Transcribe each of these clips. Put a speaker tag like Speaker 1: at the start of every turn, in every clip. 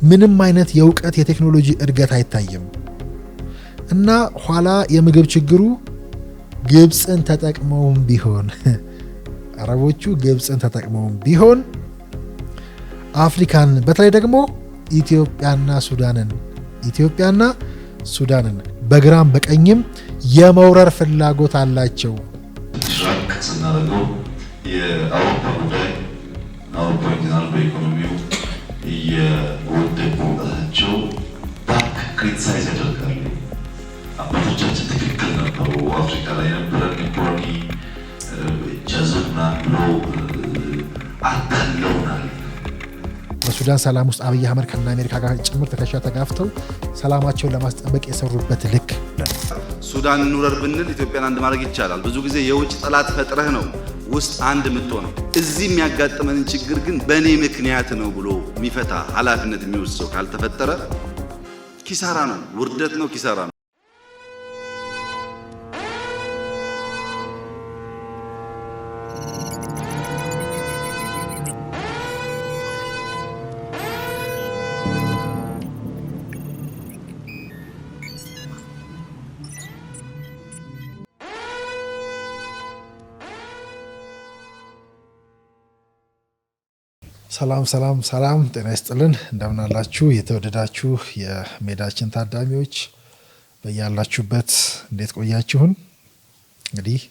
Speaker 1: ምንም አይነት የእውቀት የቴክኖሎጂ እድገት አይታይም እና ኋላ የምግብ ችግሩ ግብፅን ተጠቅመውም ቢሆን አረቦቹ ግብፅን ተጠቅመውም ቢሆን አፍሪካን በተለይ ደግሞ ኢትዮጵያና ሱዳንን በግራም በቀኝም የመውረር ፍላጎት አላቸው።
Speaker 2: ሽራቅ ስናደርገው የአውሮፓ ጉዳይ አውሮፓ በኢኮኖሚው እየወደቁ መምጣታቸው ባክ ክሪቲሳይዝ ያደርጋሉ። አባቶቻችን ትክክል ነበሩ። አፍሪካ ላይ የነበረን ኢኮኖሚ ጀዝብና ብሎ አታለውናል።
Speaker 1: በሱዳን ሰላም ውስጥ አብይ አህመድ ከና አሜሪካ ጋር ጭምር ትከሻ ተጋፍተው ሰላማቸውን ለማስጠበቅ የሰሩበት ልክ
Speaker 3: ሱዳን እንውረር ብንል ኢትዮጵያን አንድ ማድረግ ይቻላል። ብዙ ጊዜ የውጭ ጠላት ፈጥረህ ነው ውስጥ አንድ የምትሆነው። እዚህ የሚያጋጥመንን ችግር ግን በእኔ ምክንያት ነው ብሎ የሚፈታ ኃላፊነት የሚወስድ ሰው ካልተፈጠረ ኪሳራ ነው፣ ውርደት ነው፣ ኪሳራ ነው።
Speaker 1: ሰላም ጤና ይስጥልን። እንደምን አላችሁ የተወደዳችሁ የሜዳችን ታዳሚዎች፣ በያላችሁበት እንዴት ቆያችሁን? እንግዲህ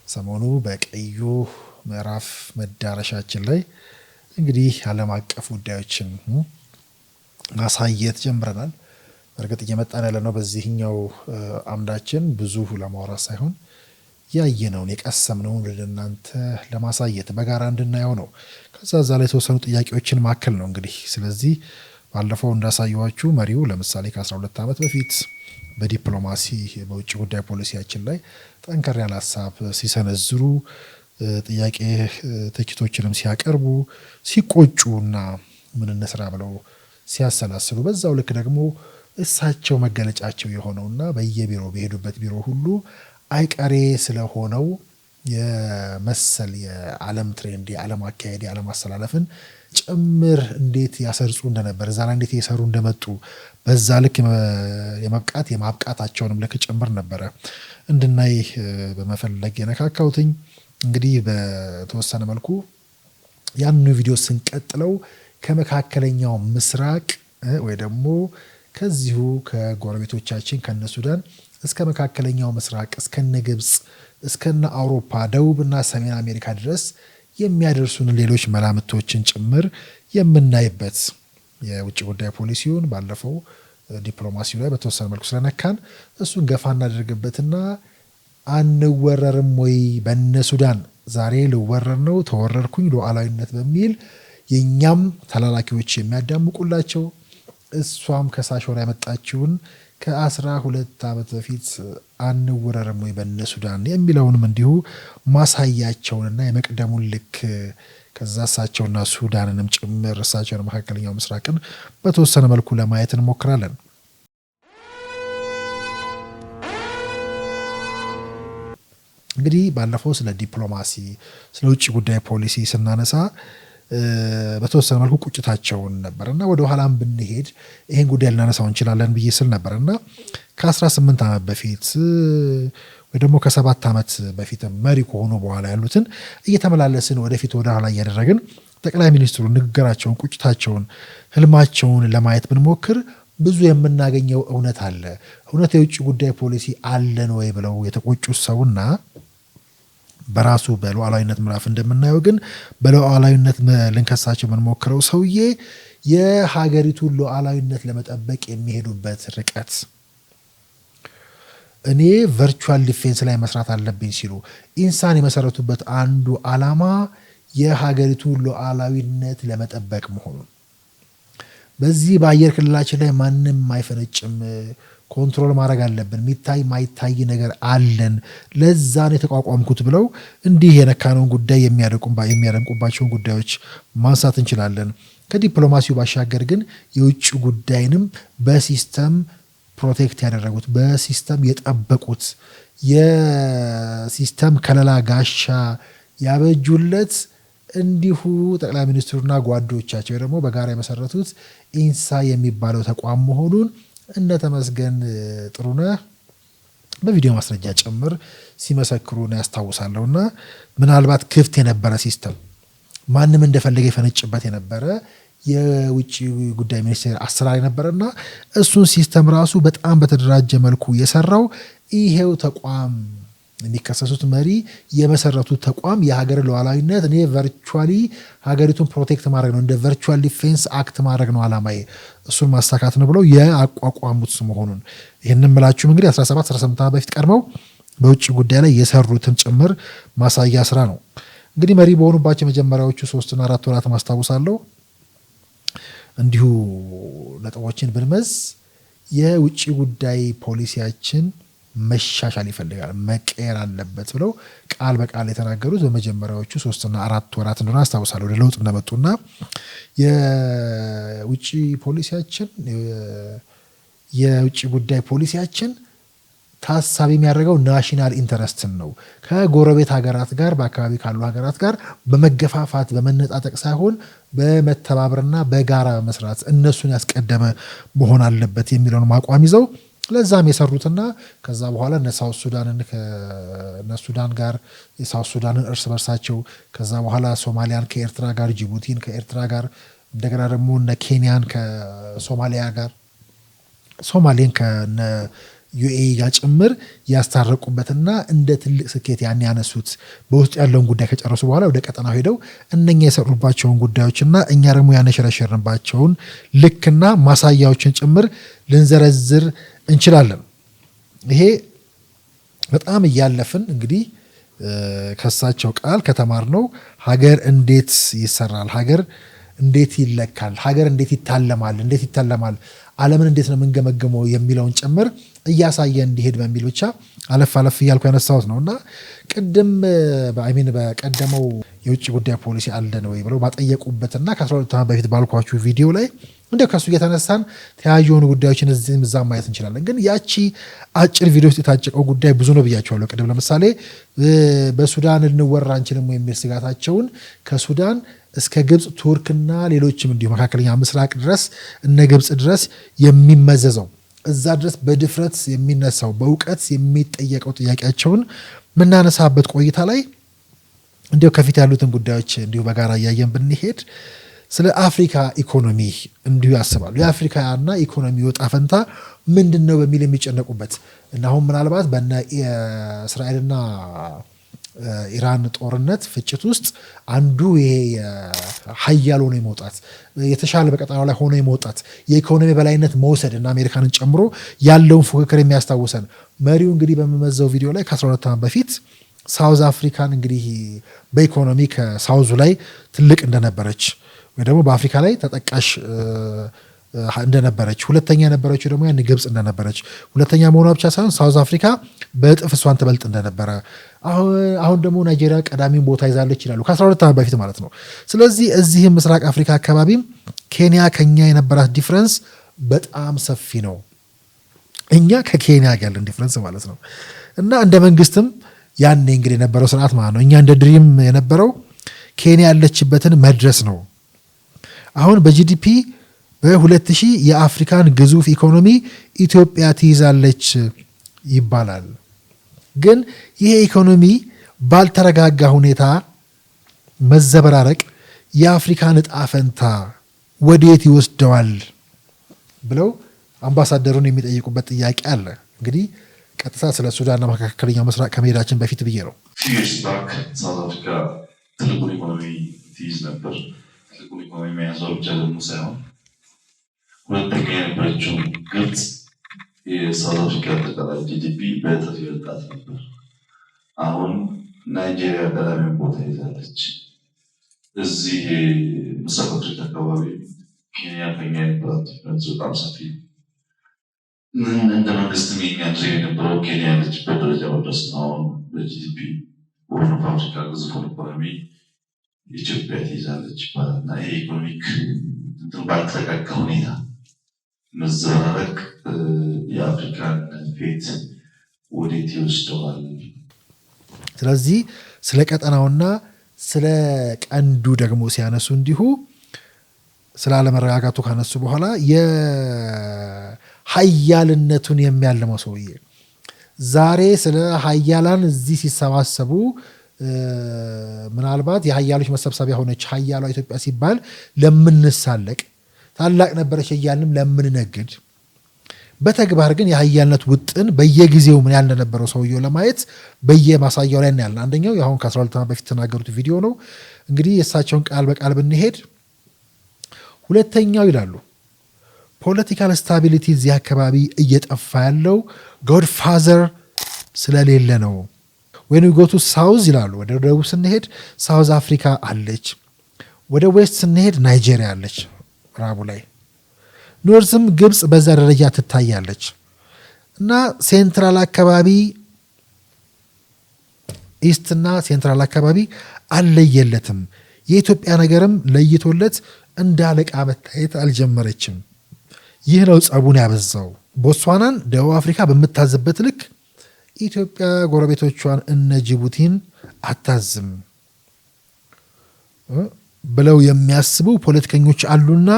Speaker 1: ሰሞኑ በቀዩ ምዕራፍ መዳረሻችን ላይ እንግዲህ ዓለም አቀፍ ጉዳዮችን ማሳየት ጀምረናል። እርግጥ እየመጣን ያለነው በዚህኛው አምዳችን ብዙ ለማውራት ሳይሆን ያየነውን የቀሰምነውን ለእናንተ ለማሳየት በጋራ እንድናየው ነው። ከዛ ላይ የተወሰኑ ጥያቄዎችን ማከል ነው። እንግዲህ ስለዚህ ባለፈው እንዳሳየዋችሁ መሪው ለምሳሌ ከ12 ዓመት በፊት በዲፕሎማሲ በውጭ ጉዳይ ፖሊሲያችን ላይ ጠንከር ያለ ሀሳብ ሲሰነዝሩ፣ ጥያቄ ትችቶችንም ሲያቀርቡ፣ ሲቆጩና ምን እንስራ ብለው ሲያሰላስሉ፣ በዛው ልክ ደግሞ እሳቸው መገለጫቸው የሆነውና በየቢሮ በሄዱበት ቢሮ ሁሉ አይቀሬ ስለሆነው የመሰል የዓለም ትሬንድ የዓለም አካሄድ የዓለም አስተላለፍን ጭምር እንዴት ያሰርጹ እንደነበር እዛ ላይ እንዴት የሰሩ እንደመጡ በዛ ልክ የማብቃታቸውንም ልክ ጭምር ነበረ እንድናይ በመፈለግ የነካካውትኝ። እንግዲህ በተወሰነ መልኩ ያንኑ ቪዲዮ ስንቀጥለው ከመካከለኛው ምስራቅ ወይ ደግሞ ከዚሁ ከጎረቤቶቻችን ከነ ሱዳን እስከ መካከለኛው ምስራቅ እስከነ ግብፅ እስከነ አውሮፓ ደቡብና ሰሜን አሜሪካ ድረስ የሚያደርሱን ሌሎች መላምቶችን ጭምር የምናይበት የውጭ ጉዳይ ፖሊሲውን ባለፈው ዲፕሎማሲው ላይ በተወሰነ መልኩ ስለነካን እሱን ገፋ እናደርግበትና አንወረርም ወይ በነ ሱዳን ዛሬ ልወረር ነው ተወረርኩኝ ሉዓላዊነት በሚል የኛም ተላላኪዎች የሚያዳምቁላቸው እሷም ከሳሽ ሆና ያመጣችውን ከ12 ዓመት በፊት አንወረርም ወይ በነ ሱዳን የሚለውንም እንዲሁ ማሳያቸውንና የመቅደሙን ልክ ከዛ እሳቸውና ሱዳንንም ጭምር እሳቸውን መካከለኛው ምስራቅን በተወሰነ መልኩ ለማየት እንሞክራለን። እንግዲህ ባለፈው ስለ ዲፕሎማሲ ስለ ውጭ ጉዳይ ፖሊሲ ስናነሳ በተወሰነ መልኩ ቁጭታቸውን ነበርና ወደ ኋላም ብንሄድ ይሄን ጉዳይ ልናነሳው እንችላለን ብዬ ስል ነበርና ከ18 ዓመት በፊት ወይ ደግሞ ከ7 ዓመት በፊት መሪ ከሆኑ በኋላ ያሉትን እየተመላለስን ወደፊት ወደ ኋላ እያደረግን ጠቅላይ ሚኒስትሩ ንግግራቸውን፣ ቁጭታቸውን፣ ህልማቸውን ለማየት ብንሞክር ብዙ የምናገኘው እውነት አለ። እውነት የውጭ ጉዳይ ፖሊሲ አለን ወይ ብለው የተቆጩት ሰውና በራሱ በሉዓላዊነት ምዕራፍ እንደምናየው ግን በሉዓላዊነት ልንከሳቸው የምንሞክረው ሰውዬ የሀገሪቱን ሉዓላዊነት ለመጠበቅ የሚሄዱበት ርቀት እኔ ቨርቹዋል ዲፌንስ ላይ መስራት አለብኝ ሲሉ ኢንሳን የመሰረቱበት አንዱ ዓላማ የሀገሪቱን ሉዓላዊነት ለመጠበቅ መሆኑን በዚህ በአየር ክልላችን ላይ ማንም አይፈነጭም፣ ኮንትሮል ማድረግ አለብን፣ ሚታይ ማይታይ ነገር አለን፣ ለዛ ነው የተቋቋምኩት ብለው እንዲህ የነካነውን ጉዳይ የሚያደንቁባቸውን ጉዳዮች ማንሳት እንችላለን። ከዲፕሎማሲው ባሻገር ግን የውጭ ጉዳይንም በሲስተም ፕሮቴክት ያደረጉት በሲስተም የጠበቁት የሲስተም ከለላ ጋሻ ያበጁለት እንዲሁ ጠቅላይ ሚኒስትሩና ጓዶቻቸው ደግሞ በጋራ የመሰረቱት ኢንሳ የሚባለው ተቋም መሆኑን እነ ተመስገን ጥሩነህ በቪዲዮ ማስረጃ ጭምር ሲመሰክሩ ያስታውሳለሁና ምናልባት ክፍት የነበረ ሲስተም ማንም እንደፈለገ የፈነጭበት የነበረ የውጭ ጉዳይ ሚኒስቴር አሰራር የነበረና እሱን ሲስተም ራሱ በጣም በተደራጀ መልኩ የሰራው ይሄው ተቋም የሚከሰሱት መሪ የመሰረቱት ተቋም የሀገር ሉዓላዊነት እኔ ቨርቹዋሊ ሀገሪቱን ፕሮቴክት ማድረግ ነው እንደ ቨርቹዋል ዲፌንስ አክት ማድረግ ነው አላማዬ እሱን ማሳካት ነው ብለው የአቋቋሙት መሆኑን ይህንን ምላችሁም እንግዲህ 17 18 ዓመት በፊት ቀድመው በውጭ ጉዳይ ላይ የሰሩትን ጭምር ማሳያ ስራ ነው። እንግዲህ መሪ በሆኑባቸው የመጀመሪያዎቹ 3 እና 4 ወራት ማስታወሳለሁ። እንዲሁ ነጥቦችን ብንመዝ የውጭ ጉዳይ ፖሊሲያችን መሻሻል ይፈልጋል መቀየር አለበት ብለው ቃል በቃል የተናገሩት በመጀመሪያዎቹ 3 እና 4 ወራት እንደሆነ አስታውሳለሁ። ወደ ለውጥ እንደመጡና የውጭ ጉዳይ ፖሊሲያችን ታሳቢ የሚያደርገው ናሽናል ኢንተረስትን ነው። ከጎረቤት ሀገራት ጋር በአካባቢ ካሉ ሀገራት ጋር በመገፋፋት በመነጣጠቅ ሳይሆን በመተባበርና በጋራ መስራት እነሱን ያስቀደመ መሆን አለበት የሚለውን አቋም ይዘው ለዛም የሰሩትና ከዛ በኋላ ሳውት ሱዳን ጋር የሳውት ሱዳንን እርስ በርሳቸው ከዛ በኋላ ሶማሊያን ከኤርትራ ጋር ጅቡቲን ከኤርትራ ጋር እንደገና ደግሞ እነ ኬንያን ከሶማሊያ ጋር ሶማሌን ከነ ዩኤኢ ጋር ጭምር ያስታረቁበትና እንደ ትልቅ ስኬት ያን ያነሱት በውስጥ ያለውን ጉዳይ ከጨረሱ በኋላ ወደ ቀጠናው ሄደው እነኛ የሰሩባቸውን ጉዳዮችና እኛ ደግሞ ያነሸረሸርንባቸውን ልክና ማሳያዎችን ጭምር ልንዘረዝር እንችላለን። ይሄ በጣም እያለፍን እንግዲህ ከሳቸው ቃል ከተማርነው ሀገር እንዴት ይሰራል፣ ሀገር እንዴት ይለካል፣ ሀገር እንዴት ይታለማል፣ ዓለምን እንዴት ነው የምንገመገመው የሚለውን ጭምር እያሳየ እንዲሄድ በሚል ብቻ አለፍ አለፍ እያልኩ ያነሳሁት ነው እና ቅድም በቀደመው የውጭ ጉዳይ ፖሊሲ አለን ወይ ብለው ባጠየቁበትና ከ12 ዓመት በፊት ባልኳችሁ ቪዲዮ ላይ እንደው ከሱ እየተነሳን ተያዩ የሆኑ ጉዳዮችን እዚህም እዛም ማየት እንችላለን። ግን ያቺ አጭር ቪዲዮ ውስጥ የታጨቀው ጉዳይ ብዙ ነው ብያቸዋለሁ ቅድም። ለምሳሌ በሱዳን ልንወራ አንችልም የሚል ስጋታቸውን ከሱዳን እስከ ግብፅ፣ ቱርክና ሌሎችም እንዲሁ መካከለኛ ምስራቅ ድረስ እነ ግብፅ ድረስ የሚመዘዘው እዛ ድረስ በድፍረት የሚነሳው በእውቀት የሚጠየቀው ጥያቄያቸውን የምናነሳበት ቆይታ ላይ እንዲሁ ከፊት ያሉትን ጉዳዮች እንዲሁ በጋራ እያየን ብንሄድ ስለ አፍሪካ ኢኮኖሚ እንዲሁ ያስባሉ። የአፍሪካና ኢኮኖሚ ወጣ ፈንታ ምንድን ነው በሚል የሚጨነቁበት እና አሁን ምናልባት በነ እስራኤልና ኢራን ጦርነት ፍጭት ውስጥ አንዱ ይሄ ሀያል ሆኖ የመውጣት የተሻለ በቀጠናው ላይ ሆኖ የመውጣት የኢኮኖሚ በላይነት መውሰድ እና አሜሪካንን ጨምሮ ያለውን ፉክክር የሚያስታውሰን መሪው እንግዲህ በሚመዘው ቪዲዮ ላይ ከ12 ዓመት በፊት ሳውዝ አፍሪካን እንግዲህ በኢኮኖሚ ከሳውዙ ላይ ትልቅ እንደነበረች ወይ ደግሞ በአፍሪካ ላይ ተጠቃሽ እንደነበረች፣ ሁለተኛ የነበረችው ደግሞ ያን ግብፅ እንደነበረች፣ ሁለተኛ መሆኗ ብቻ ሳይሆን ሳውዝ አፍሪካ በእጥፍ እሷን ትበልጥ እንደነበረ፣ አሁን ደግሞ ናይጄሪያ ቀዳሚውን ቦታ ይዛለች ይላሉ ከ12 ዓመት በፊት ማለት ነው። ስለዚህ እዚህም ምስራቅ አፍሪካ አካባቢም ኬንያ ከኛ የነበራት ዲፍረንስ በጣም ሰፊ ነው። እኛ ከኬንያ ጋር ያለን ዲፍረንስ ማለት ነው እና እንደ መንግስትም ያኔ እንግዲህ የነበረው ስርዓት ማለት ነው እኛ እንደ ድሪም የነበረው ኬንያ ያለችበትን መድረስ ነው። አሁን በጂዲፒ በ2000 የአፍሪካን ግዙፍ ኢኮኖሚ ኢትዮጵያ ትይዛለች ይባላል። ግን ይሄ ኢኮኖሚ ባልተረጋጋ ሁኔታ መዘበራረቅ የአፍሪካን ዕጣ ፈንታ ወዴት ይወስደዋል ብለው አምባሳደሩን የሚጠይቁበት ጥያቄ አለ። እንግዲህ ቀጥታ ስለ ሱዳንና መካከለኛው ምስራቅ ከመሄዳችን በፊት ብዬ ነው።
Speaker 2: ሳውዝ አፍሪካ ትልቁን ኢኮኖሚ ትይዝ ነበር። ትልቁን ኢኮኖሚ መያዟ ብቻ ደግሞ ሳይሆን ሁለተኛ የነበረችው ግብፅ የሳውዝ አፍሪካ አጠቃላይ ጂዲፒ በእጥፍ ይበልጣት ነበር። አሁን ናይጄሪያ ቀዳሚውን ቦታ ይዛለች። እዚህ ምስራቅ አፍሪካ አካባቢ ኬንያ ከኛ የነበራት ዲፍረንስ በጣም ሰፊ ነው። እንደ መንግስትም የኛ ድሬ የነበረው ኬንያ ያለችበት ደረጃ መድረስ ነው። አሁን በጂዲፒ ወርኖ አፍሪካ ግዙፉን ኢኮኖሚ ኢትዮጵያ ትይዛለች ይባላል እና ይሄ ኢኮኖሚክ ባልተረጋጋ ሁኔታ መዘባረቅ የአፍሪካን ፌት ወዴት ይወስደዋል?
Speaker 1: ስለዚህ ስለ ቀጠናውና ስለ ቀንዱ ደግሞ ሲያነሱ እንዲሁ ስለ አለመረጋጋቱ ካነሱ በኋላ የሀያልነቱን የሚያልመው ሰውዬ ዛሬ ስለ ሀያላን እዚህ ሲሰባሰቡ ምናልባት የሀያሎች መሰብሰቢያ ሆነች ሀያሏ ኢትዮጵያ ሲባል ለምንሳለቅ ታላቅ ነበረች እያልንም ለምንነግድ በተግባር ግን የሀያልነት ውጥን በየጊዜው ምን ያህል እንደነበረው ሰውየው ለማየት በየማሳያው ላይ እናያለን። አንደኛው አሁን ከ12 ዓመት በፊት የተናገሩት ቪዲዮ ነው። እንግዲህ የእሳቸውን ቃል በቃል ብንሄድ ሁለተኛው ይላሉ ፖለቲካል ስታቢሊቲ እዚህ አካባቢ እየጠፋ ያለው ጎድፋዘር ስለሌለ ነው። ወይም ጎቱ ሳውዝ ይላሉ። ወደ ደቡብ ስንሄድ ሳውዝ አፍሪካ አለች፣ ወደ ዌስት ስንሄድ ናይጄሪያ አለች ምዕራቡ ላይ፣ ኖርዝም ግብፅ በዛ ደረጃ ትታያለች እና ሴንትራል አካባቢ ኢስትና ሴንትራል አካባቢ አለየለትም። የኢትዮጵያ ነገርም ለይቶለት እንደ አለቃ መታየት አልጀመረችም። ይህ ነው ጸቡን ያበዛው። ቦትስዋናን ደቡብ አፍሪካ በምታዝበት ልክ ኢትዮጵያ ጎረቤቶቿን እነ ጅቡቲን አታዝም ብለው የሚያስቡ ፖለቲከኞች አሉና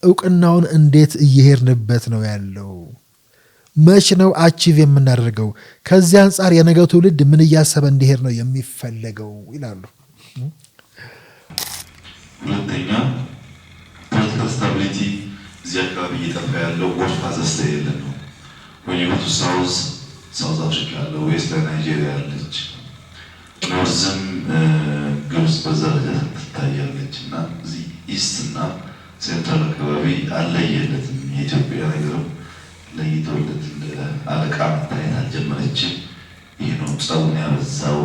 Speaker 1: እውቅናውን እንዴት እየሄድንበት ነው ያለው? መች ነው አቺቭ የምናደርገው? ከዚህ አንጻር የነገው ትውልድ ምን እያሰበ እንዲሄድ ነው የሚፈለገው ይላሉ።
Speaker 2: ሁለተኛ ፖለቲካል ስታቢሊቲ እዚህ አካባቢ እየጠፋ ያለው ጎድፋዘር ስለሌለ ነው። ወይቱ ሳውዝ አፍሪካ አለ፣ ዌስት ላይ ናይጄሪያ አለች፣ ኖርዝም ግብፅ በዛ ደረጃ ትታያለች እና እዚህ ኢስት እና ሴንትራል አካባቢ አለየለትም። የኢትዮጵያ ነገርም ለይቶለት እንደ አለቃ መታየት አልጀመረችም። ይህ ነው ጸቡን ያበዛው።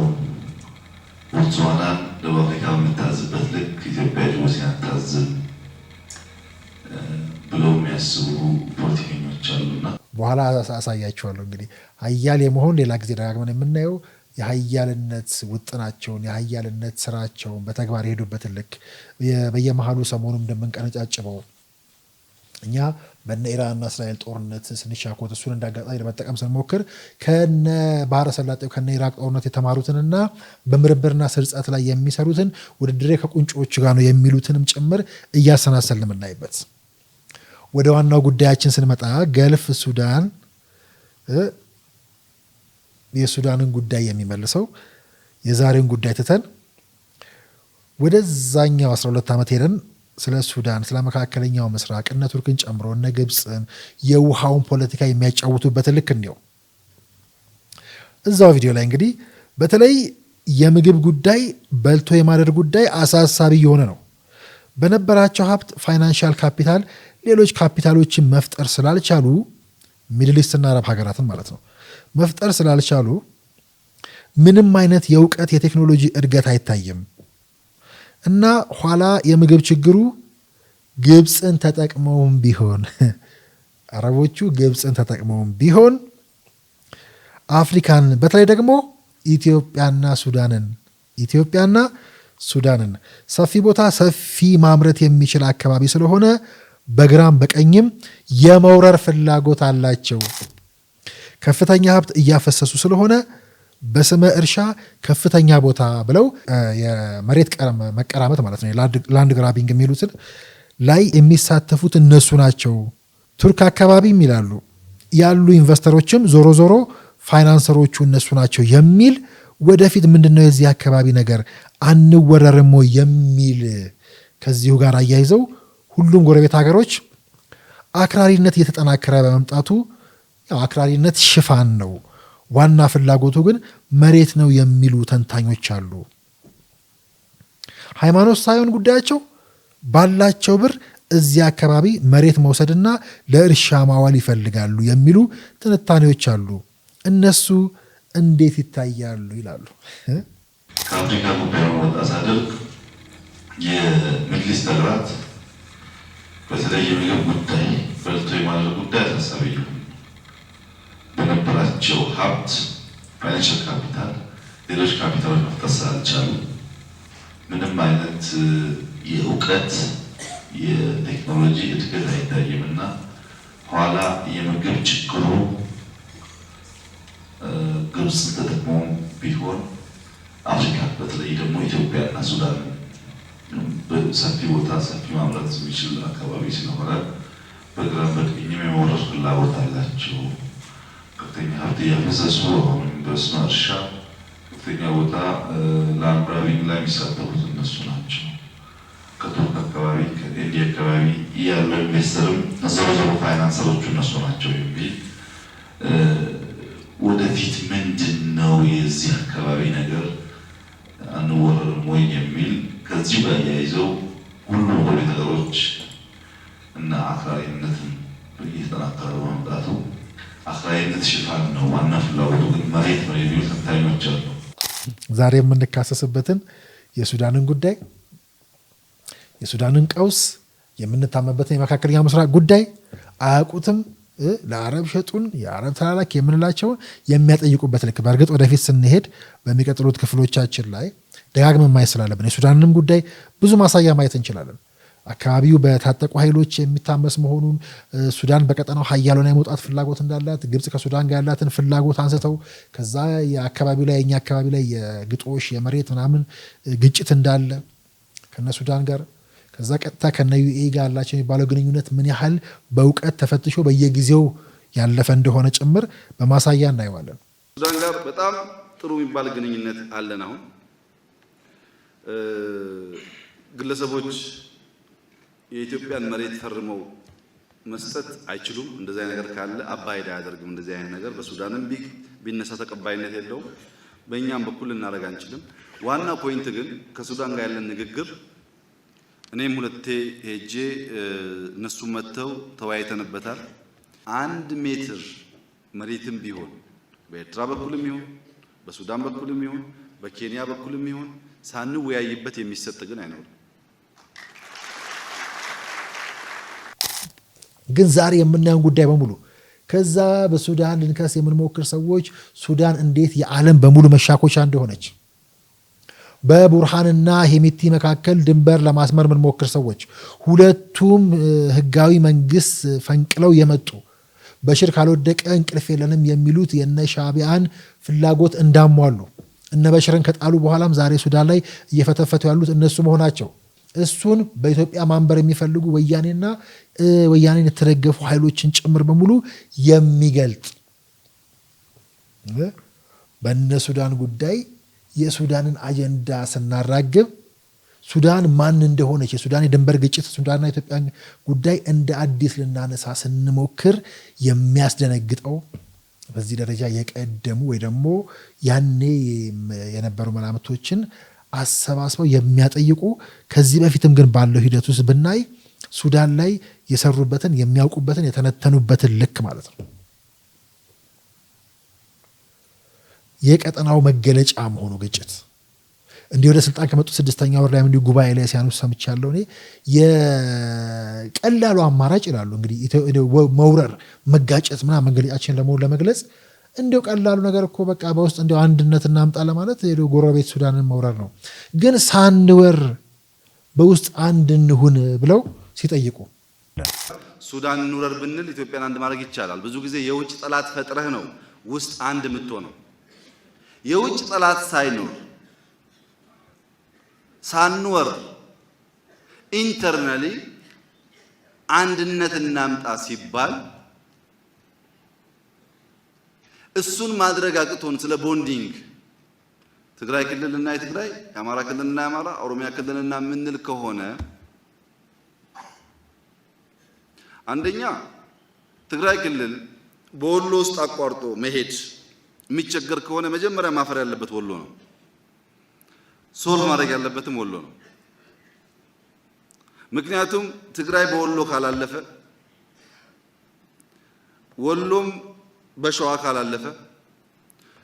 Speaker 2: ቦትስዋናን ደቡብ አፍሪካ በምታዝበት ልክ ኢትዮጵያ ጅቡቲን አታዝም ብለው የሚያስቡ ፖለቲከኞች አሉና
Speaker 1: በኋላ አሳያቸዋለሁ። እንግዲህ ሀያል የመሆን ሌላ ጊዜ ደጋግመን የምናየው የሀያልነት ውጥናቸውን የሀያልነት ስራቸውን በተግባር የሄዱበትን ልክ በየመሃሉ ሰሞኑን እንደምንቀነጫጭበው እኛ በነ ኢራንና እስራኤል ጦርነት ስንሻኮት እሱን እንዳጋጣሚ ለመጠቀም ስንሞክር ከነ ባህረ ሰላጤው ከነ ኢራቅ ጦርነት የተማሩትንና በምርምርና ስርጸት ላይ የሚሰሩትን ውድድሬ ከቁንጮዎች ጋር ነው የሚሉትንም ጭምር እያሰናሰልን የምናይበት። ወደ ዋናው ጉዳያችን ስንመጣ ገልፍ ሱዳን የሱዳንን ጉዳይ የሚመልሰው የዛሬውን ጉዳይ ትተን ወደዛኛው 12 ዓመት ሄደን ስለ ሱዳን ስለ መካከለኛው ምስራቅ እነ ቱርክን ጨምሮ እነ ግብፅን የውሃውን ፖለቲካ የሚያጫውቱበትን ልክ እንዲያው እዛው ቪዲዮ ላይ እንግዲህ በተለይ የምግብ ጉዳይ በልቶ የማደር ጉዳይ አሳሳቢ የሆነ ነው። በነበራቸው ሀብት ፋይናንሻል ካፒታል ሌሎች ካፒታሎችን መፍጠር ስላልቻሉ ሚድል ኢስትና አረብ ሀገራትን ማለት ነው መፍጠር ስላልቻሉ ምንም አይነት የእውቀት የቴክኖሎጂ እድገት አይታይም እና ኋላ የምግብ ችግሩ ግብፅን ተጠቅመውም ቢሆን አረቦቹ ግብፅን ተጠቅመውም ቢሆን አፍሪካን በተለይ ደግሞ ኢትዮጵያና ሱዳንን ሰፊ ቦታ ሰፊ ማምረት የሚችል አካባቢ ስለሆነ በግራም በቀኝም የመውረር ፍላጎት አላቸው። ከፍተኛ ሀብት እያፈሰሱ ስለሆነ በስመ እርሻ ከፍተኛ ቦታ ብለው የመሬት መቀራመት ማለት ነው ላንድ ግራቢንግ የሚሉትን ላይ የሚሳተፉት እነሱ ናቸው። ቱርክ አካባቢም ይላሉ ያሉ ኢንቨስተሮችም ዞሮ ዞሮ ፋይናንሰሮቹ እነሱ ናቸው የሚል ወደፊት ምንድነው የዚህ አካባቢ ነገር አንወረርሞ የሚል ከዚሁ ጋር አያይዘው ሁሉም ጎረቤት ሀገሮች አክራሪነት እየተጠናከረ በመምጣቱ አክራሪነት ሽፋን ነው፣ ዋና ፍላጎቱ ግን መሬት ነው የሚሉ ተንታኞች አሉ። ሃይማኖት ሳይሆን ጉዳያቸው ባላቸው ብር እዚያ አካባቢ መሬት መውሰድና ለእርሻ ማዋል ይፈልጋሉ የሚሉ ትንታኔዎች አሉ። እነሱ እንዴት ይታያሉ ይላሉ።
Speaker 2: ከአፍሪካ ጉዳይ ወጣ ሳደርግ የሚድል ኢስት ሀገራት በተለይ የምግብ ጉዳይ በልቶ የማደር ጉዳይ አሳሳቢ ነው። በነበራቸው ሀብት ፋይናንሻል ካፒታል ሌሎች ካፒታሎች መፍጠር ስላልቻሉ ምንም አይነት የእውቀት የቴክኖሎጂ እድገት አይታይም እና ኋላ የምግብ ችግሩ ግብፅ ተጠቅሞ ቢሆን አፍሪካ በተለይ ደግሞ ኢትዮጵያና ሱዳን ሰፊ ቦታ ሰፊ ማምረት የሚችል አካባቢ ስለሆነ በግራም በቀኝም የመውረር ፍላጎት አላቸው። ከፍተኛ ሀብት እያፈሰሱ አሁን በመስኖ እርሻ ከፍተኛ ቦታ ላንድ ግራቢንግ ላይ የሚሳተፉት እነሱ ናቸው። ከቱርክ አካባቢ ከኢንዲያ አካባቢ ያለው ኢንቨስተርም ዞሮ ፋይናንሰሮቹ እነሱ ናቸው የሚል ወደፊት ምንድን ነው የዚህ አካባቢ ነገር አንወረርም ወይ የሚል ከዚህ ጋር ያይዘው ሁሉም ወደ ነገሮች እና አክራሪነትን እየተጠናከረ በመምጣቱ አክራሪነት ሽፋን ነው፣ ዋና ፍላጎቱ ግን መሬት ነው የሚሉ ተንታኞች አሉ።
Speaker 1: ዛሬ የምንካሰስበትን የሱዳንን ጉዳይ፣ የሱዳንን ቀውስ፣ የምንታመበትን የመካከለኛው ምስራቅ ጉዳይ አያውቁትም። ለአረብ ሸጡን፣ የአረብ ተላላክ የምንላቸውን የሚያጠይቁበት ልክ በእርግጥ ወደፊት ስንሄድ በሚቀጥሉት ክፍሎቻችን ላይ ደጋግመን ማየት ስላለብን የሱዳንንም ጉዳይ ብዙ ማሳያ ማየት እንችላለን። አካባቢው በታጠቁ ኃይሎች የሚታመስ መሆኑን፣ ሱዳን በቀጠናው ሀያል ሆና የመውጣት ፍላጎት እንዳላት፣ ግብጽ ከሱዳን ጋር ያላትን ፍላጎት አንስተው ከዛ የአካባቢው ላይ የኛ አካባቢ ላይ የግጦሽ የመሬት ምናምን ግጭት እንዳለ ከነ ሱዳን ጋር ከዛ ቀጥታ ከነ ዩኤ ጋር ያላቸው የሚባለው ግንኙነት ምን ያህል በእውቀት ተፈትሾ በየጊዜው ያለፈ እንደሆነ ጭምር በማሳያ እናየዋለን።
Speaker 3: ሱዳን ጋር በጣም ጥሩ የሚባል ግንኙነት አለን። አሁን ግለሰቦች የኢትዮጵያን መሬት ፈርመው መስጠት አይችሉም። እንደዚህ አይነት ነገር ካለ አባይዳ አያደርግም። እንደዚህ አይነት ነገር በሱዳንም ቢነሳ ተቀባይነት የለውም። በእኛም በኩል ልናደርግ አንችልም። ዋና ፖይንት ግን ከሱዳን ጋር ያለን ንግግር እኔም ሁለቴ ሄጄ እነሱ መጥተው ተወያይተንበታል። 1 ሜትር መሬትም ቢሆን በኤርትራ በኩልም ይሁን በሱዳን በኩልም ይሁን በኬንያ በኩልም ይሁን ሳንወያይበት የሚሰጥ ግን አይኖርም።
Speaker 1: ግን ዛሬ የምናየውን ጉዳይ በሙሉ ከዛ በሱዳን ልንከስ የምንሞክር ሰዎች ሱዳን እንዴት የዓለም በሙሉ መሻኮቻ እንደሆነች በቡርሃንና ሄሜቲ መካከል ድንበር ለማስመር የምንሞክር ሰዎች ሁለቱም ህጋዊ መንግስት ፈንቅለው የመጡ በሽር ካልወደቀ እንቅልፍ የለንም የሚሉት የነ ሻዕቢያን ፍላጎት እንዳሟሉ እነ በሽርን ከጣሉ በኋላም ዛሬ ሱዳን ላይ እየፈተፈቱ ያሉት እነሱ መሆናቸው እሱን በኢትዮጵያ ማንበር የሚፈልጉ ወያኔና ወያኔን የተደገፉ ኃይሎችን ጭምር በሙሉ የሚገልጥ በእነ ሱዳን ጉዳይ የሱዳንን አጀንዳ ስናራግብ ሱዳን ማን እንደሆነች የሱዳን የድንበር ግጭት ሱዳንና ኢትዮጵያ ጉዳይ እንደ አዲስ ልናነሳ ስንሞክር የሚያስደነግጠው በዚህ ደረጃ የቀደሙ ወይ ደግሞ ያኔ የነበሩ መላምቶችን አሰባስበው የሚያጠይቁ ከዚህ በፊትም ግን ባለው ሂደት ውስጥ ብናይ ሱዳን ላይ የሰሩበትን የሚያውቁበትን የተነተኑበትን ልክ ማለት ነው የቀጠናው መገለጫ መሆኑ ግጭት እንዲህ ወደ ስልጣን ከመጡ 6ኛ ወር ላይ እንዲህ ጉባኤ ላይ ሲያነሱ ሰምቻለሁ። እኔ የቀላሉ አማራጭ ይላሉ እንግዲህ መውረር መጋጨት ምናምን መገለጫችን ለመግለጽ እንደው ቀላሉ ነገር እኮ በቃ በውስጥ እንደው አንድነት እናምጣ ለማለት ሄዶ ጎረቤት ሱዳንን መውረር ነው። ግን ሳንወር በውስጥ አንድ እንሁን ብለው ሲጠይቁ
Speaker 3: ሱዳን እንውረር ብንል ኢትዮጵያን አንድ ማድረግ ይቻላል። ብዙ ጊዜ የውጭ ጠላት ፈጥረህ ነው ውስጥ አንድ የምትሆነው። የውጭ ጠላት ሳይኖር ሳንወር ኢንተርናሊ አንድነት እናምጣ ሲባል እሱን ማድረግ አቅቶን ስለ ቦንዲንግ ትግራይ ክልልና የትግራይ የአማራ ክልልና የአማራ ኦሮሚያ ክልልና ምንል ከሆነ አንደኛ ትግራይ ክልል በወሎ ውስጥ አቋርጦ መሄድ የሚቸገር ከሆነ መጀመሪያ ማፈር ያለበት ወሎ ነው። ሶልቭ ማድረግ ያለበትም ወሎ ነው። ምክንያቱም ትግራይ በወሎ ካላለፈ ወሎም በሸዋ ካላለፈ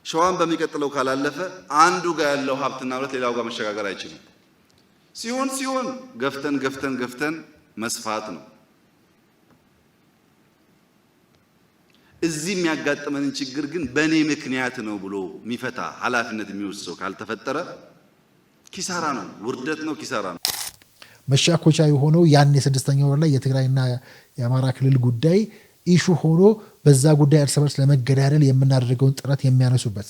Speaker 3: ሸዋን በሚቀጥለው ካላለፈ አንዱ ጋር ያለው ሀብትና ንብረት ሌላው ጋር መሸጋገር አይችልም። ሲሆን ገፍተን መስፋት ነው። እዚህ የሚያጋጥመንን ችግር ግን በእኔ ምክንያት ነው ብሎ የሚፈታ ኃላፊነት የሚወስድ ሰው ካልተፈጠረ ኪሳራ ነው፣ ውርደት ነው፣ ኪሳራ ነው።
Speaker 1: መሻኮቻ የሆነው ያን የ6ኛ ወር ላይ የትግራይና የአማራ ክልል ጉዳይ ኢሹ ሆኖ በዛ ጉዳይ እርስ በርስ ለመገዳደል የምናደርገውን ጥረት የሚያነሱበት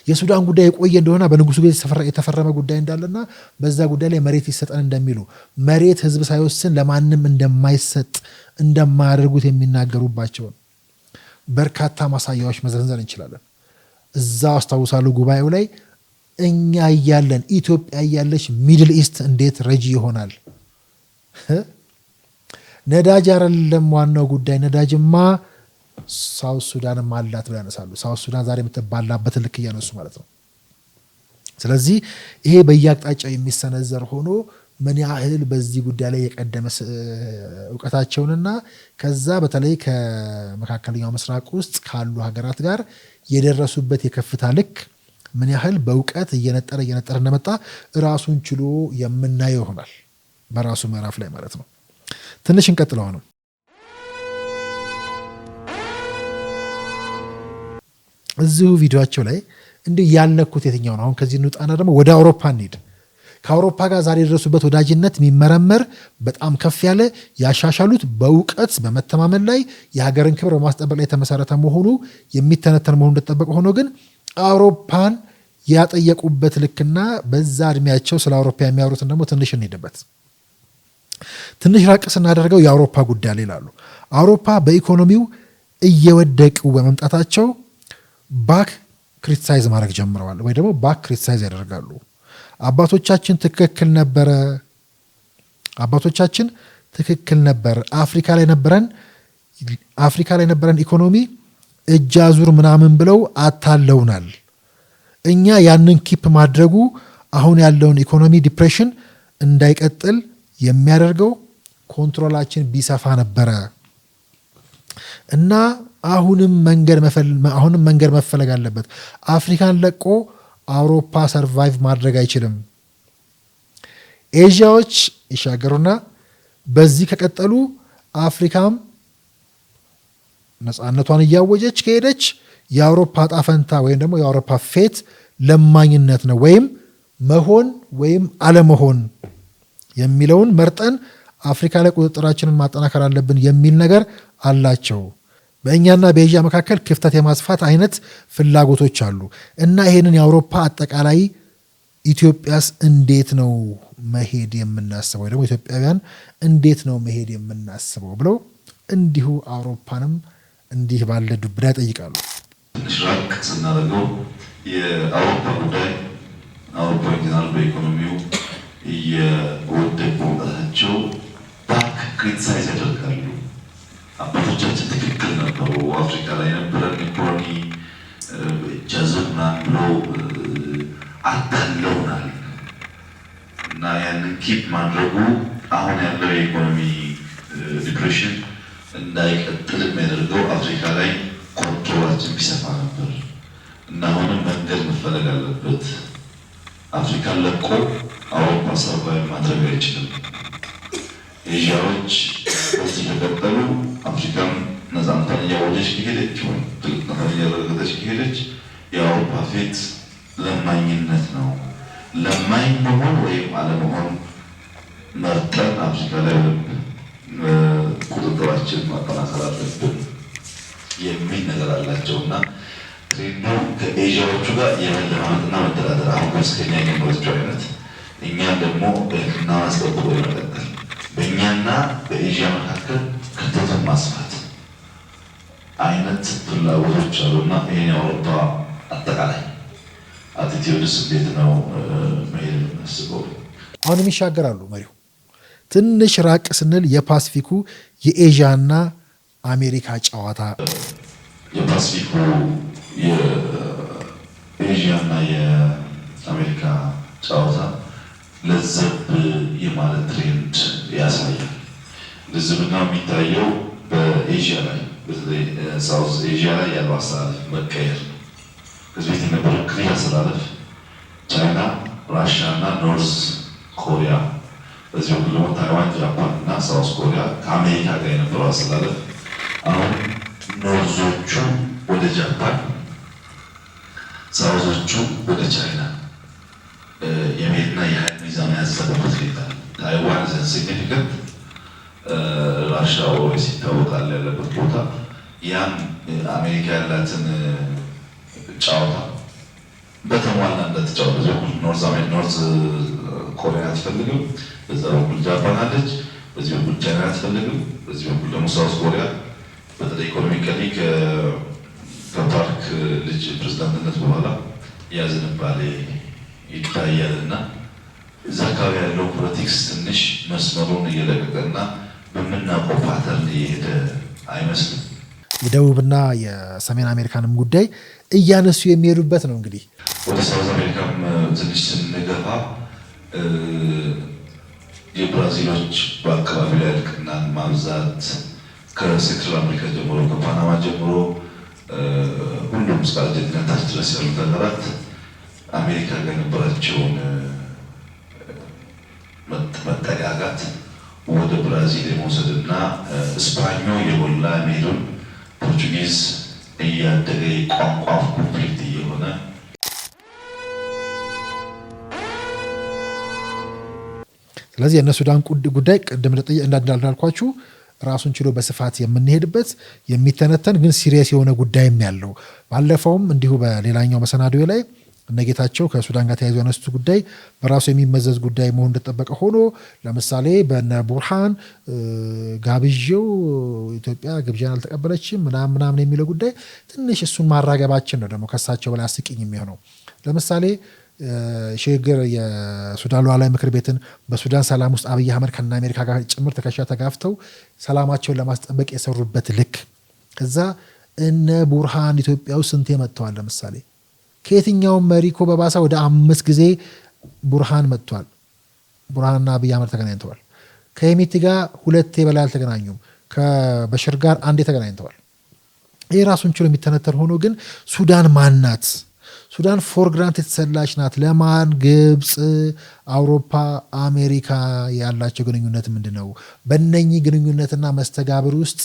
Speaker 1: የሱዳን ጉዳይ የቆየ እንደሆነ በንጉሱ ቤት የተፈረመ ጉዳይ እንዳለና በዛ ጉዳይ ላይ መሬት ይሰጠን እንደሚሉ መሬት ህዝብ ሳይወስን ለማንም እንደማይሰጥ እንደማያደርጉት የሚናገሩባቸውን በርካታ ማሳያዎች መዘንዘር እንችላለን። እዛው አስታውሳለሁ ጉባኤው ላይ እኛ እያለን ኢትዮጵያ እያለች ሚድል ኢስት እንዴት ረጂ ይሆናል? ነዳጅ አይደለም ዋናው ጉዳይ፣ ነዳጅማ ሳውት ሱዳንም አላት ብለው ያነሳሉ። ሳውት ሱዳን ዛሬ የምትባላበትን ልክ እያነሱ ማለት ነው። ስለዚህ ይሄ በየአቅጣጫው የሚሰነዘር ሆኖ ምን ያህል በዚህ ጉዳይ ላይ የቀደመ እውቀታቸውንና ከዛ በተለይ ከመካከለኛው ምስራቅ ውስጥ ካሉ ሀገራት ጋር የደረሱበት የከፍታ ልክ ምን ያህል በእውቀት እየነጠረ እንደመጣ ራሱን ችሎ የምናየው ይሆናል በራሱ ምዕራፍ ላይ ማለት ነው። ትንሽ እንቀጥለው ነው። እዚሁ ቪዲዮቸው ላይ እንዲህ ያልነኩት የትኛው ነው? አሁን ከዚህ እንውጣና ደግሞ ወደ አውሮፓ እንሂድ። ከአውሮፓ ጋር ዛሬ የደረሱበት ወዳጅነት የሚመረመር በጣም ከፍ ያለ ያሻሻሉት በእውቀት በመተማመን ላይ የሀገርን ክብር በማስጠበቅ ላይ የተመሰረተ መሆኑ የሚተነተን መሆኑ እንደተጠበቀ ሆኖ ግን አውሮፓን ያጠየቁበት ልክና በዛ እድሜያቸው ስለ አውሮፓ የሚያወሩትን ደግሞ ትንሽ እንሄድበት። ትንሽ ራቅ ስናደርገው የአውሮፓ ጉዳይ ላይ ይላሉ። አውሮፓ በኢኮኖሚው እየወደቁ በመምጣታቸው ባክ ክሪቲሳይዝ ማድረግ ጀምረዋል፣ ወይ ደግሞ ባክ ክሪቲሳይዝ ያደርጋሉ። አባቶቻችን ትክክል ነበር። አፍሪካ ላይ ነበረን ኢኮኖሚ እጅ አዙር ምናምን ብለው አታለውናል። እኛ ያንን ኪፕ ማድረጉ አሁን ያለውን ኢኮኖሚ ዲፕሬሽን እንዳይቀጥል የሚያደርገው ኮንትሮላችን ቢሰፋ ነበረ እና አሁንም መንገድ መፈለግ አለበት። አፍሪካን ለቆ አውሮፓ ሰርቫይቭ ማድረግ አይችልም። ኤዥያዎች ይሻገሩና በዚህ ከቀጠሉ አፍሪካም ነፃነቷን እያወጀች ከሄደች የአውሮፓ ጣፈንታ ወይም ደግሞ የአውሮፓ ፌት ለማኝነት ነው፣ ወይም መሆን ወይም አለመሆን የሚለውን መርጠን አፍሪካ ላይ ቁጥጥራችንን ማጠናከር አለብን የሚል ነገር አላቸው። በእኛና በኤዥያ መካከል ክፍተት የማስፋት አይነት ፍላጎቶች አሉ እና ይሄንን የአውሮፓ አጠቃላይ ኢትዮጵያስ እንዴት ነው መሄድ የምናስበው ወይ ደግሞ ኢትዮጵያውያን እንዴት ነው መሄድ የምናስበው ብለው እንዲሁ አውሮፓንም እንዲህ ባለ ዱብዳ ይጠይቃሉ።
Speaker 2: ትንሽ ራቅ ስናደርገው የአውሮፓ ጉዳይ አውሮፓውያን በኢኮኖሚው እየወደቁ መምጣታቸው ባክ ክሪቲሳይዝ ያደርጋሉ። አባቶቻችን ትክክል ነበሩ፣ አፍሪካ ላይ የነበረን ኢኮኖሚ ጃዘብና ብሎ አታለውናል እና ያንን ኪፕ ማድረጉ አሁን ያለው የኢኮኖሚ ዲፕሬሽን እንዳይቀጥል የሚያደርገው አፍሪካ ላይ ኮንትሮላችን ቢሰፋ ነበር እና አሁንም መንገድ መፈለግ አለበት። አፍሪካን ለቆ አውሮፓ ሰርቫይቭ ማድረግ አይችልም። ኤዥያዎች በዚህ ከቀጠሉ አፍሪካን ነፃነቷን እያወጀች ከሄደች ወይም ትልቅነቷን እያረጋገጠች ከሄደች የአውሮፓ ፌት ለማኝነት ነው። ለማኝ መሆን ወይም አለመሆን መርጠን አፍሪካ ላይ ቁጥጥራችን ማጠናከር አለብን የሚል ነገር አላቸው እና ትሬንዱ ከኤዥያዎቹ ጋር የመለማመጥና መደራደር አሁን መስከኛ የሚኖራቸው አይነት እኛም ደግሞ በሕክምና አስጠብቆ የመቀጠል በእኛና በኤዥያ መካከል ክፍተቱን ማስፋት አይነት ፍላጎቶች አሉና ይህን የአውሮፓ አጠቃላይ አቲቲዩድስ እንዴት ነው መሄድ የምናስበው?
Speaker 1: አሁንም ይሻገራሉ መሪው። ትንሽ ራቅ ስንል የፓሲፊኩ የኤዥያና አሜሪካ ጨዋታ
Speaker 2: የፓሲፊኩ የኤዥያና የአሜሪካ ጨዋታ ለዘብ የማለት ትሬንድ ያሳያል። ለዘብናው የሚታየው በኤዥያ ላይ በተለይ ሳውዝ ኤዥያ ላይ ያለው አስተላለፍ መቀየር ነው። ከዚህ በፊት የነበረው ክሊር አስተላለፍ ቻይና፣ ራሽያ እና ኖርዝ ኮሪያ፣ በዚህ በኩል ደግሞ ታይዋን፣ ጃፓን እና ሳውዝ ኮሪያ ከአሜሪካ ጋር የነበረው አስተላለፍ አሁን ኖርዞቹ ወደ ጃፓን፣ ሳውዞቹ ወደ ቻይና የመሄድና የኃይል ሚዛን ያዘበበት ሁኔታ ታይዋን ሲግኒፊካንት ራሽያ ኦልዌይስ ይታወቃል ያለበት ቦታ ያም አሜሪካ ያላትን ጨዋታ በተሟላ እንደተጫወተ ኖርዝ ኮሪያ አትፈልግም፣ በዛ በኩል ጃፓን አለች፣ በዚህ በኩል ቻይና አትፈልግም፣ በዚህ በኩል ደግሞ ሳውዝ ኮሪያ በተለይ ኢኮኖሚካሊ ከፓርክ ልጅ ፕሬዝዳንትነት በኋላ ያዝንባሌ ይታያል እና እዛ አካባቢ ያለው ፖለቲክስ ትንሽ መስመሩን እየለቀቀና በምናውቀው ፓተርን እየሄደ አይመስልም።
Speaker 1: የደቡብና የሰሜን አሜሪካንም ጉዳይ እያነሱ የሚሄዱበት ነው። እንግዲህ
Speaker 2: ወደ ሳውዝ አሜሪካም ትንሽ ስንገፋ የብራዚሎች በአካባቢ ላይ እልቅናን ማብዛት ከሴንትራል አሜሪካ ጀምሮ ከፓናማ ጀምሮ ሁሉም እስከ አርጀንቲና ታች ድረስ ያሉት ሀገራት አሜሪካ ጋር የነበራቸውን መጠጋጋት ወደ ብራዚል የመውሰድና እስፓኞ የጎላ መሄዱን ፖርቹጊዝ እያደገ የቋንቋ ኮንፍሊክት እየሆነ
Speaker 1: ስለዚህ የእነ ሱዳን ጉዳይ ቅድም እንዳልኳችሁ ራሱን ችሎ በስፋት የምንሄድበት የሚተነተን ግን ሲሪየስ የሆነ ጉዳይም ያለው ባለፈውም እንዲሁ በሌላኛው መሰናዶ ላይ እነጌታቸው ከሱዳን ጋር ተያይዞ ያነሱት ጉዳይ በራሱ የሚመዘዝ ጉዳይ መሆን እንደተጠበቀ ሆኖ ለምሳሌ በነ ቡርሃን ጋብዤው ኢትዮጵያ ግብዣን አልተቀበለችም ምናምን የሚለው ጉዳይ ትንሽ እሱን ማራገባችን ነው ደግሞ ከሳቸው በላይ አስቂኝ የሚሆነው። ለምሳሌ ሽግግር የሱዳን ሉዓላዊ ምክር ቤትን በሱዳን ሰላም ውስጥ አብይ አህመድ ከና አሜሪካ ጋር ጭምር ትከሻ ተጋፍተው ሰላማቸውን ለማስጠበቅ የሰሩበት ልክ ከዛ እነ ቡርሃን ኢትዮጵያ ውስጥ ስንቴ መጥተዋል። ለምሳሌ ከየትኛውም መሪ እኮ በባሳ ወደ 5 ጊዜ ቡርሃን መጥቷል። ቡርሃንና አብይ አህመድ ተገናኝተዋል። ከሄሚቲ ጋር 2 በላይ አልተገናኙም። ከበሽር ጋር 1 ተገናኝተዋል። ይህ ራሱን ችሎ የሚተነተን ሆኖ ግን ሱዳን ማናት? ሱዳን ፎር ግራንት የተሰላች ናት። ለማን? ግብፅ፣ አውሮፓ፣ አሜሪካ ያላቸው ግንኙነት ምንድን ነው? በእነኚህ ግንኙነትና መስተጋብር ውስጥ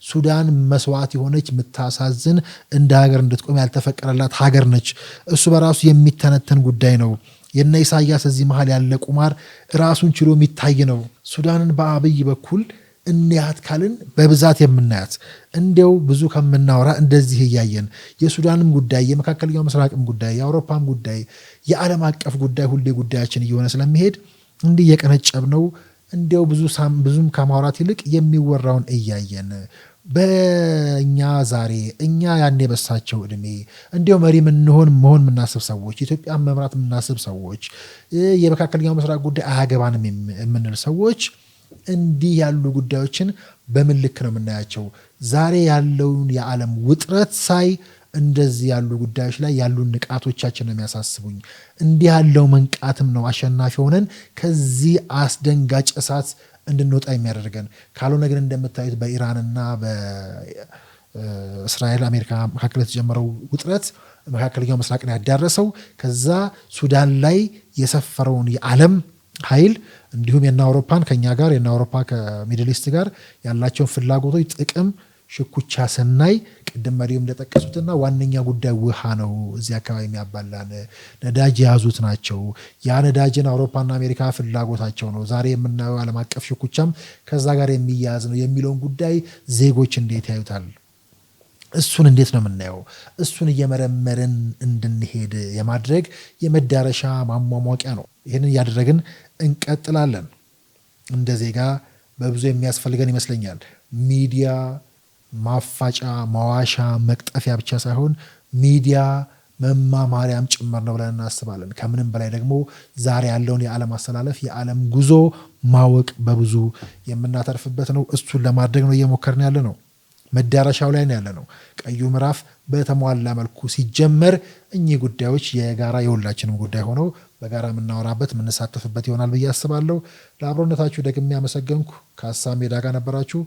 Speaker 1: ሱዳን መስዋዕት የሆነች የምታሳዝን እንደ ሀገር እንድትቆም ያልተፈቀረላት ሀገር ነች። እሱ በራሱ የሚተነተን ጉዳይ ነው። የነ ኢሳያስ እዚህ መሀል ያለ ቁማር ራሱን ችሎ የሚታይ ነው። ሱዳንን በአብይ በኩል እንያት ካልን በብዛት የምናያት እንዲያው ብዙ ከምናወራ እንደዚህ እያየን የሱዳንም ጉዳይ የመካከለኛው ምስራቅም ጉዳይ የአውሮፓም ጉዳይ የዓለም አቀፍ ጉዳይ ሁሌ ጉዳያችን እየሆነ ስለሚሄድ እንዲህ የቀነጨብ ነው። እንዲያው ብዙም ከማውራት ይልቅ የሚወራውን እያየን በእኛ ዛሬ እኛ ያኔ በሳቸው እድሜ እንዲያው መሪ መሆን የምናስብ ሰዎች ኢትዮጵያን መምራት የምናስብ ሰዎች የመካከለኛው ምስራቅ ጉዳይ አያገባንም የምንል ሰዎች እንዲህ ያሉ ጉዳዮችን በምን ልክ ነው የምናያቸው? ዛሬ ያለውን የዓለም ውጥረት ሳይ እንደዚህ ያሉ ጉዳዮች ላይ ያሉ ንቃቶቻችን ነው የሚያሳስቡኝ። እንዲህ ያለው መንቃትም ነው አሸናፊ ሆነን ከዚህ አስደንጋጭ እሳት እንድንወጣ የሚያደርገን። ካልሆነ ግን እንደምታዩት በኢራንና በእስራኤል አሜሪካ መካከል የተጀመረው ውጥረት መካከለኛው ምስራቅን ያዳረሰው ከዛ ሱዳን ላይ የሰፈረውን የዓለም ኃይል እንዲሁም የና አውሮፓን ከኛ ጋር የና አውሮፓ ከሚድል ኢስት ጋር ያላቸውን ፍላጎቶች ጥቅም ሽኩቻ ስናይ ቅድም መሪውም እንደጠቀሱትና ዋነኛ ጉዳይ ውሃ ነው። እዚህ አካባቢ የሚያባላን ነዳጅ የያዙት ናቸው። ያ ነዳጅን አውሮፓና አሜሪካ ፍላጎታቸው ነው። ዛሬ የምናየው ዓለም አቀፍ ሽኩቻም ከዛ ጋር የሚያያዝ ነው የሚለውን ጉዳይ ዜጎች እንዴት ያዩታል? እሱን እንዴት ነው የምናየው? እሱን እየመረመርን እንድንሄድ የማድረግ የመዳረሻ ማሟሟቂያ ነው። ይህንን እያደረግን እንቀጥላለን። እንደ ዜጋ በብዙ የሚያስፈልገን ይመስለኛል። ሚዲያ ማፋጫ፣ ማዋሻ፣ መቅጠፊያ ብቻ ሳይሆን ሚዲያ መማማሪያም ጭምር ነው ብለን እናስባለን። ከምንም በላይ ደግሞ ዛሬ ያለውን የዓለም አስተላለፍ የዓለም ጉዞ ማወቅ በብዙ የምናተርፍበት ነው። እሱን ለማድረግ ነው እየሞከርን ያለ ነው። መዳረሻው ላይ ነው ያለ ነው። ቀዩ ምዕራፍ በተሟላ መልኩ ሲጀመር እኚህ ጉዳዮች የጋራ የሁላችንም ጉዳይ ሆነው በጋራ የምናወራበት የምንሳተፍበት ይሆናል ብዬ አስባለሁ። ለአብሮነታችሁ ደግሜ ያመሰገንኩ። ከሀሳብ ሜዳ ጋር ነበራችሁ።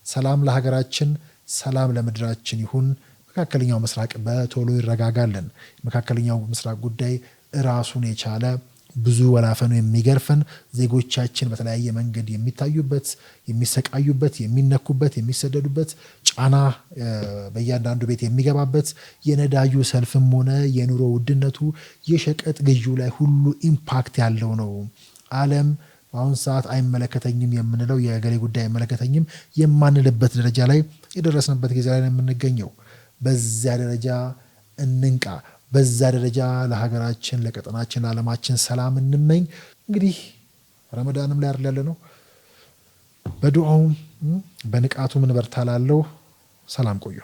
Speaker 1: ሰላም ለሀገራችን፣ ሰላም ለምድራችን ይሁን። መካከለኛው ምስራቅ በቶሎ ይረጋጋልን። የመካከለኛው ምስራቅ ጉዳይ ራሱን የቻለ ብዙ ወላፈኑ የሚገርፈን ዜጎቻችን በተለያየ መንገድ የሚታዩበት፣ የሚሰቃዩበት፣ የሚነኩበት፣ የሚሰደዱበት ጫና በእያንዳንዱ ቤት የሚገባበት የነዳጁ ሰልፍም ሆነ የኑሮ ውድነቱ የሸቀጥ ግዢው ላይ ሁሉ ኢምፓክት ያለው ነው። ዓለም በአሁን ሰዓት አይመለከተኝም የምንለው የገሌ ጉዳይ አይመለከተኝም የማንልበት ደረጃ ላይ የደረስንበት ጊዜ ላይ ነው የምንገኘው። በዚያ ደረጃ እንንቃ። በዛ ደረጃ ለሀገራችን፣ ለቀጠናችን፣ ለዓለማችን ሰላም እንመኝ። እንግዲህ ረመዳንም ላይ አይደል ያለነው፣ በዱዓውም በንቃቱ ምን በርታ ላለው። ሰላም ቆዩ።